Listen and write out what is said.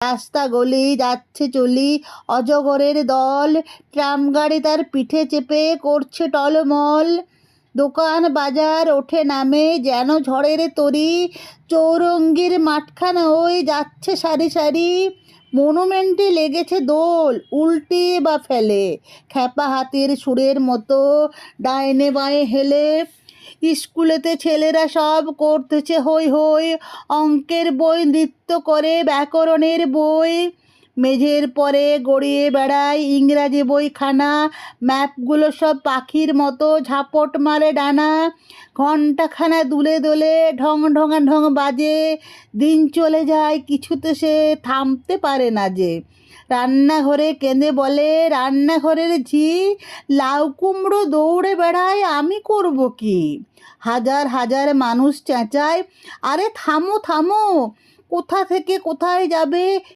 রাস্তা গলি যাচ্ছে চলি, অজগরের দল, ট্রাম গাড়ি তার পিঠে চেপে করছে টলমল। দোকান বাজার ওঠে নামে যেন ঝড়ের তরি, চৌরঙ্গীর মাঠখানা ওই যাচ্ছে সারি সারি। মনুমেন্টে লেগেছে দোল, উল্টিয়ে বা ফেলে, খ্যাপা হাতির সুরের মতো ডাইনে বাঁয়ে হেলে। স্কুলেতে ছেলেরা সব করতেছে হই হই, অঙ্কের বই নৃত্য করে, ব্যাকরণের বই মেঝের পরে গড়িয়ে বেড়ায়, ইংরাজি বইখানা ম্যাপগুলো সব পাখির মতো ঝাপট মারে ডানা। ঘণ্টাখানা দুলে দোলে ঢং ঢঙা ঢং বাজে, দিন চলে যায় কিছুতে সে থামতে পারে না যে। রান্নাঘরে কেঁদে বলে রান্নাঘরের ঝি, লাউ কুমড়ো দৌড়ে বেড়ায় আমি করব কি। হাজার হাজার মানুষ চেঁচায়, আরে থামো থামো, কোথা থেকে কোথায় যাবে